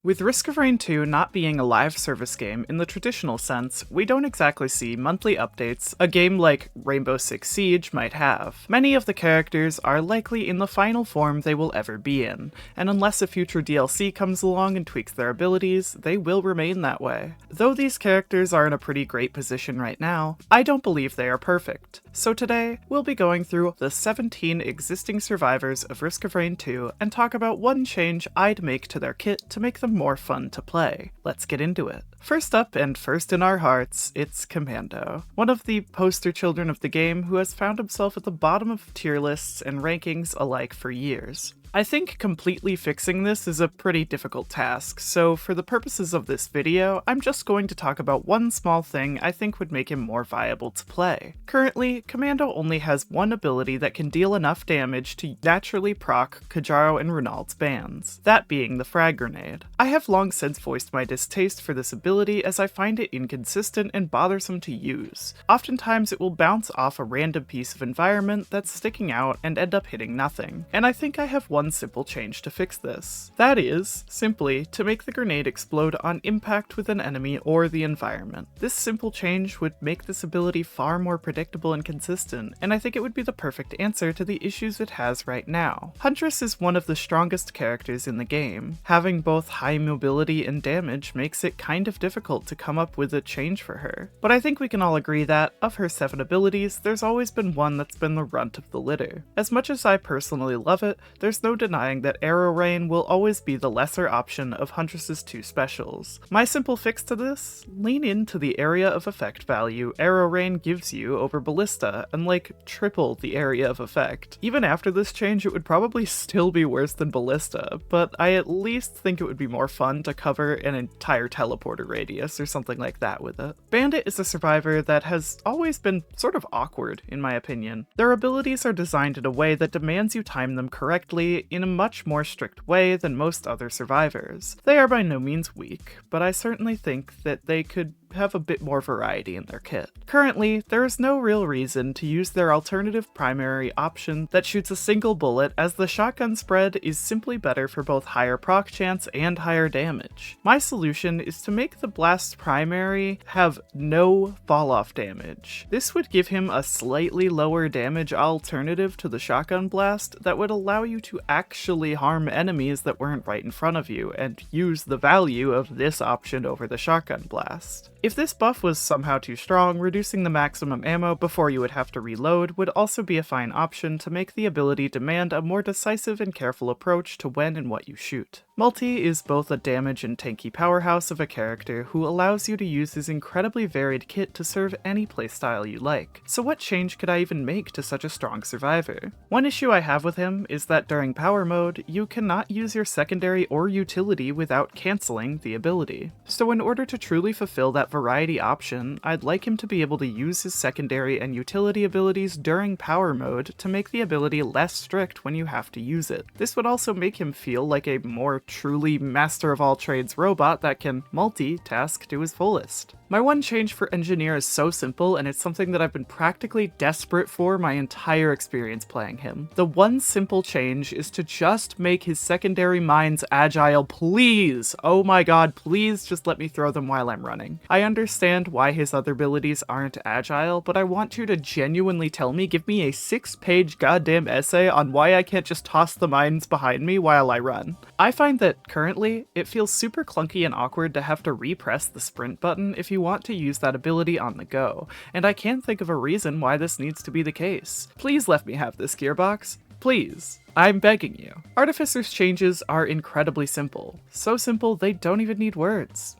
With Risk of Rain 2 not being a live service game in the traditional sense, we don't exactly see monthly updates a game like Rainbow Six Siege might have. Many of the characters are likely in the final form they will ever be in, and unless a future DLC comes along and tweaks their abilities, they will remain that way. Though these characters are in a pretty great position right now, I don't believe they are perfect. So today, we'll be going through the 17 existing survivors of Risk of Rain 2 and talk about one change I'd make to their kit to make them more fun to play. Let's get into it. First up and first in our hearts, it's Commando, one of the poster children of the game who has found himself at the bottom of tier lists and rankings alike for years. I think completely fixing this is a pretty difficult task, so for the purposes of this video, I'm just going to talk about one small thing I think would make him more viable to play. Currently, Commando only has one ability that can deal enough damage to naturally proc Kajaro and Ronald's bans, that being the frag grenade. I have long since voiced my distaste for this ability as I find it inconsistent and bothersome to use. Oftentimes it will bounce off a random piece of environment that's sticking out and end up hitting nothing, and I think I have one simple change to fix this. That is, simply, to make the grenade explode on impact with an enemy or the environment. This simple change would make this ability far more predictable and consistent, and I think it would be the perfect answer to the issues it has right now. Huntress is one of the strongest characters in the game. Having both high mobility and damage makes it kind of difficult to come up with a change for her. But I think we can all agree that, of her 7 abilities, there's always been one that's been the runt of the litter. As much as I personally love it, there's no denying that Arrow Rain will always be the lesser option of Huntress's 2 specials. My simple fix to this? Lean into the area of effect value Arrow Rain gives you over Ballista and triple the area of effect. Even after this change it would probably still be worse than Ballista, but I at least think it would be more fun to cover an entire teleporter radius or something like that with it. Bandit is a survivor that has always been sort of awkward in my opinion. Their abilities are designed in a way that demands you time them correctly in a much more strict way than most other survivors. They are by no means weak, but I certainly think that they could have a bit more variety in their kit. Currently, there is no real reason to use their alternative primary option that shoots a single bullet, as the shotgun spread is simply better for both higher proc chance and higher damage. My solution is to make the blast primary have no fall-off damage. This would give him a slightly lower damage alternative to the shotgun blast that would allow you to actually harm enemies that weren't right in front of you and use the value of this option over the shotgun blast. If this buff was somehow too strong, reducing the maximum ammo before you would have to reload would also be a fine option to make the ability demand a more decisive and careful approach to when and what you shoot. Mul-T is both a damage and tanky powerhouse of a character who allows you to use his incredibly varied kit to serve any playstyle you like. So what change could I even make to such a strong survivor? One issue I have with him is that during power mode, you cannot use your secondary or utility without cancelling the ability. So in order to truly fulfill that variety option, I'd like him to be able to use his secondary and utility abilities during power mode to make the ability less strict when you have to use it. This would also make him feel like a more truly master of all trades robot that can multitask to his fullest. My one change for Engineer is so simple, and it's something that I've been practically desperate for my entire experience playing him. The one simple change is to just make his secondary mines agile, please! Oh my god, please just let me throw them while I'm running. I understand why his other abilities aren't agile, but I want you to genuinely tell me, give me a 6-page goddamn essay on why I can't just toss the mines behind me while I run. I find that currently, it feels super clunky and awkward to have to repress the sprint button if you want to use that ability on the go, and I can't think of a reason why this needs to be the case. Please let me have this, Gearbox. Please. I'm begging you. Artificer's changes are incredibly simple. So simple they don't even need words.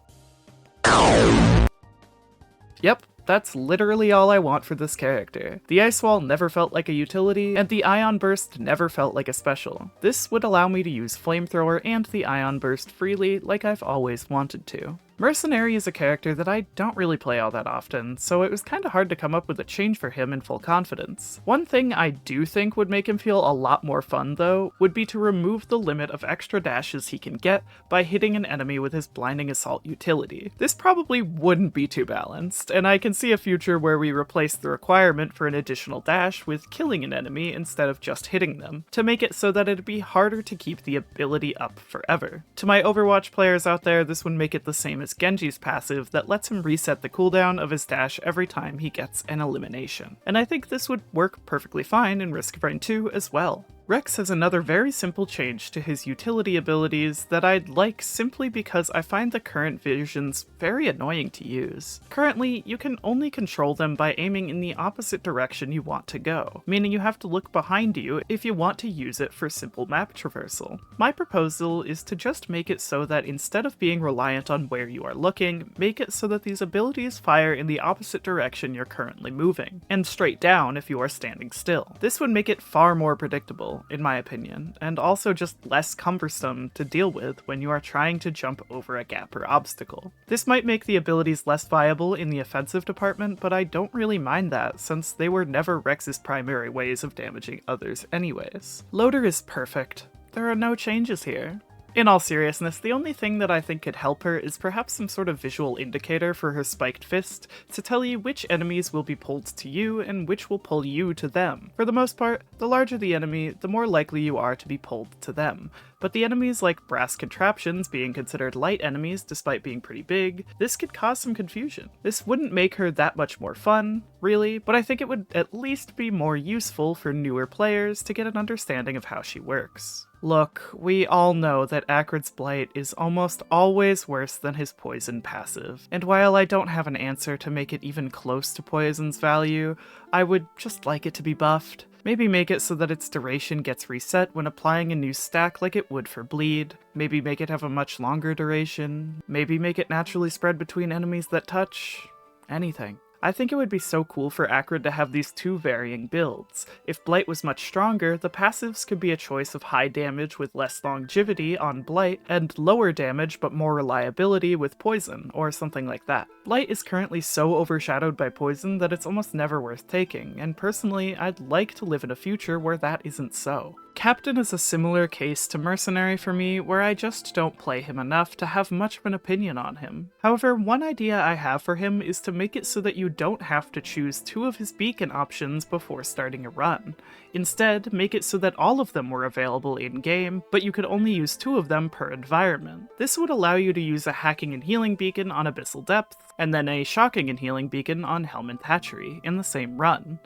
Yep. That's literally all I want for this character. The Ice Wall never felt like a utility, and the Ion Burst never felt like a special. This would allow me to use Flamethrower and the Ion Burst freely like I've always wanted to. Mercenary is a character that I don't really play all that often, so it was kinda hard to come up with a change for him in full confidence. One thing I do think would make him feel a lot more fun though, would be to remove the limit of extra dashes he can get by hitting an enemy with his Blinding Assault utility. This probably wouldn't be too balanced, and I can see a future where we replace the requirement for an additional dash with killing an enemy instead of just hitting them, to make it so that it'd be harder to keep the ability up forever. To my Overwatch players out there, this would make it the same as Genji's passive that lets him reset the cooldown of his dash every time he gets an elimination. And I think this would work perfectly fine in Risk of Rain 2 as well. Rex has another very simple change to his utility abilities that I'd like simply because I find the current versions very annoying to use. Currently, you can only control them by aiming in the opposite direction you want to go, meaning you have to look behind you if you want to use it for simple map traversal. My proposal is to just make it so that instead of being reliant on where you are looking, make it so that these abilities fire in the opposite direction you're currently moving, and straight down if you are standing still. This would make it far more predictable, in my opinion, and also just less cumbersome to deal with when you are trying to jump over a gap or obstacle. This might make the abilities less viable in the offensive department, but I don't really mind that since they were never Rex's primary ways of damaging others anyways. Loader is perfect. There are no changes here. In all seriousness, the only thing that I think could help her is perhaps some sort of visual indicator for her spiked fist to tell you which enemies will be pulled to you and which will pull you to them. For the most part, the larger the enemy, the more likely you are to be pulled to them. But the enemies like brass contraptions being considered light enemies despite being pretty big, this could cause some confusion. This wouldn't make her that much more fun, really, but I think it would at least be more useful for newer players to get an understanding of how she works. Look, we all know that Acrid's Blight is almost always worse than his Poison passive, and while I don't have an answer to make it even close to Poison's value, I would just like it to be buffed. Maybe make it so that its duration gets reset when applying a new stack like it would for Bleed. Maybe make it have a much longer duration. Maybe make it naturally spread between enemies that touch. Anything. I think it would be so cool for Acrid to have these two varying builds. If Blight was much stronger, the passives could be a choice of high damage with less longevity on Blight, and lower damage but more reliability with Poison, or something like that. Blight is currently so overshadowed by Poison that it's almost never worth taking, and personally, I'd like to live in a future where that isn't so. Captain is a similar case to Mercenary for me, where I just don't play him enough to have much of an opinion on him. However, one idea I have for him is to make it so that you don't have to choose two of his beacon options before starting a run. Instead, make it so that all of them were available in-game, but you could only use two of them per environment. This would allow you to use a Hacking and Healing beacon on Abyssal Depth, and then a Shocking and Healing beacon on Helmand Hatchery in the same run.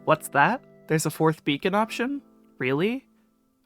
What's that? There's a fourth beacon option? Really?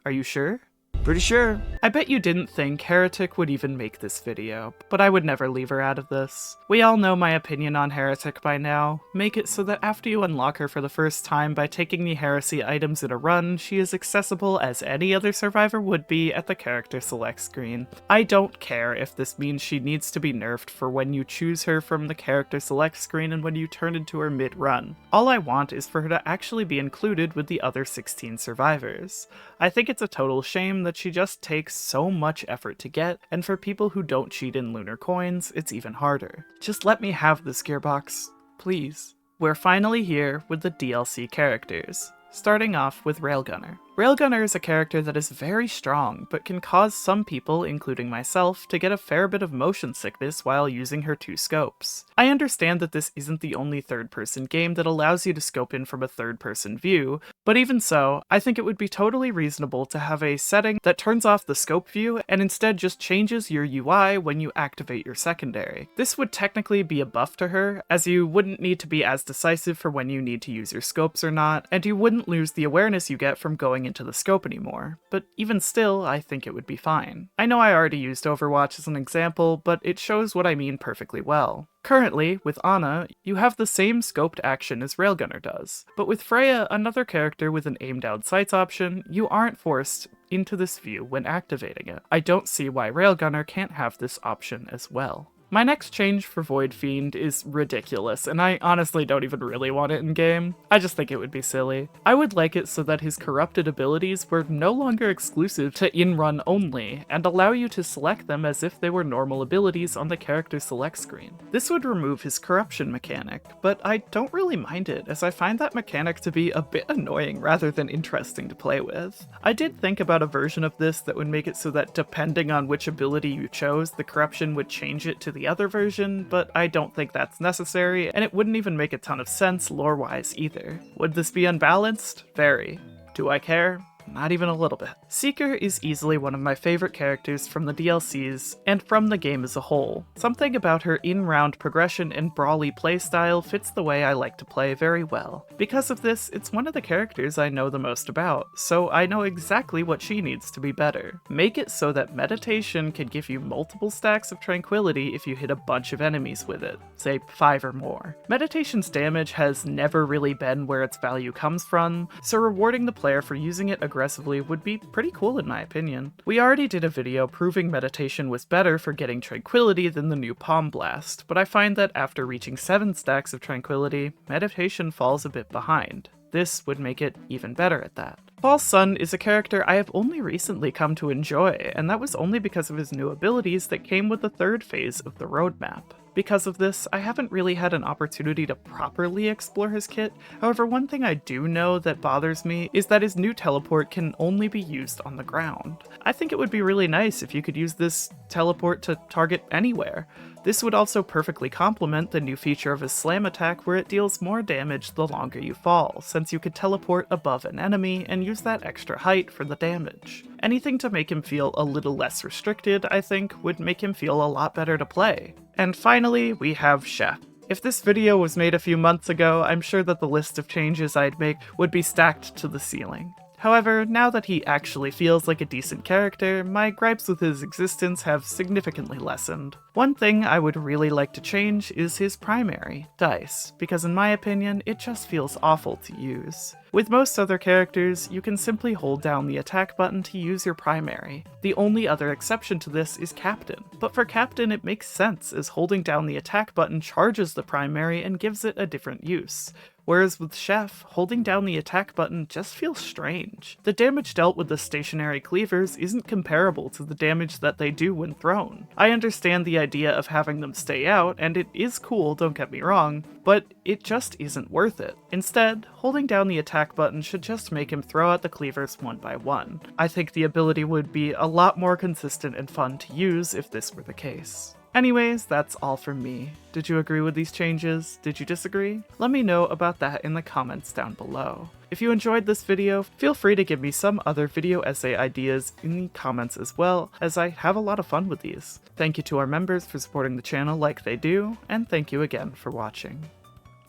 Are you sure? Pretty sure. I bet you didn't think Heretic would even make this video, but I would never leave her out of this. We all know my opinion on Heretic by now. Make it so that after you unlock her for the first time by taking the Heresy items in a run, she is accessible as any other survivor would be at the character select screen. I don't care if this means she needs to be nerfed for when you choose her from the character select screen and when you turn into her mid-run. All I want is for her to actually be included with the other 16 survivors. I think it's a total shame that she just takes so much effort to get, and for people who don't cheat in lunar coins, it's even harder. Just let me have this, Gearbox, please. We're finally here with the DLC characters, starting off with Railgunner. Railgunner is a character that is very strong, but can cause some people, including myself, to get a fair bit of motion sickness while using her two scopes. I understand that this isn't the only third-person game that allows you to scope in from a third-person view, but even so, I think it would be totally reasonable to have a setting that turns off the scope view and instead just changes your UI when you activate your secondary. This would technically be a buff to her, as you wouldn't need to be as decisive for when you need to use your scopes or not, and you wouldn't lose the awareness you get from going into the scope anymore, but even still, I think it would be fine. I know I already used Overwatch as an example, but it shows what I mean perfectly well. Currently, with Ana, you have the same scoped action as Railgunner does, but with Freya, another character with an aim-down sights option, you aren't forced into this view when activating it. I don't see why Railgunner can't have this option as well. My next change for Void Fiend is ridiculous, and I honestly don't even really want it in-game. I just think it would be silly. I would like it so that his corrupted abilities were no longer exclusive to in-run only, and allow you to select them as if they were normal abilities on the character select screen. This would remove his corruption mechanic, but I don't really mind it, as I find that mechanic to be a bit annoying rather than interesting to play with. I did think about a version of this that would make it so that depending on which ability you chose, the corruption would change it to the other version, but I don't think that's necessary, and it wouldn't even make a ton of sense lore-wise either. Would this be unbalanced? Very. Do I care? Not even a little bit. Seeker is easily one of my favorite characters from the DLCs, and from the game as a whole. Something about her in-round progression and brawly playstyle fits the way I like to play very well. Because of this, it's one of the characters I know the most about, so I know exactly what she needs to be better. Make it so that meditation can give you multiple stacks of tranquility if you hit a bunch of enemies with it, say 5 or more. Meditation's damage has never really been where its value comes from, so rewarding the player for using it aggressively would be pretty cool in my opinion. We already did a video proving meditation was better for getting tranquility than the new Palm Blast, but I find that after reaching 7 stacks of tranquility, meditation falls a bit behind. This would make it even better at that. False Sun is a character I have only recently come to enjoy, and that was only because of his new abilities that came with the 3rd phase of the roadmap. Because of this, I haven't really had an opportunity to properly explore his kit. However, one thing I do know that bothers me is that his new teleport can only be used on the ground. I think it would be really nice if you could use this teleport to target anywhere. This would also perfectly complement the new feature of his slam attack where it deals more damage the longer you fall, since you could teleport above an enemy and use that extra height for the damage. Anything to make him feel a little less restricted, I think, would make him feel a lot better to play. And finally, we have Chef. If this video was made a few months ago, I'm sure that the list of changes I'd make would be stacked to the ceiling. However, now that he actually feels like a decent character, my gripes with his existence have significantly lessened. One thing I would really like to change is his primary, Dice, because in my opinion, it just feels awful to use. With most other characters, you can simply hold down the attack button to use your primary. The only other exception to this is Captain, but for Captain it makes sense as holding down the attack button charges the primary and gives it a different use. Whereas with Chef, holding down the attack button just feels strange. The damage dealt with the stationary cleavers isn't comparable to the damage that they do when thrown. I understand the idea of having them stay out, and it is cool, don't get me wrong, but it just isn't worth it. Instead, holding down the attack button should just make him throw out the cleavers one by one. I think the ability would be a lot more consistent and fun to use if this were the case. Anyways, that's all from me. Did you agree with these changes? Did you disagree? Let me know about that in the comments down below. If you enjoyed this video, feel free to give me some other video essay ideas in the comments as well, as I have a lot of fun with these. Thank you to our members for supporting the channel like they do, and thank you again for watching.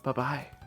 Bye-bye.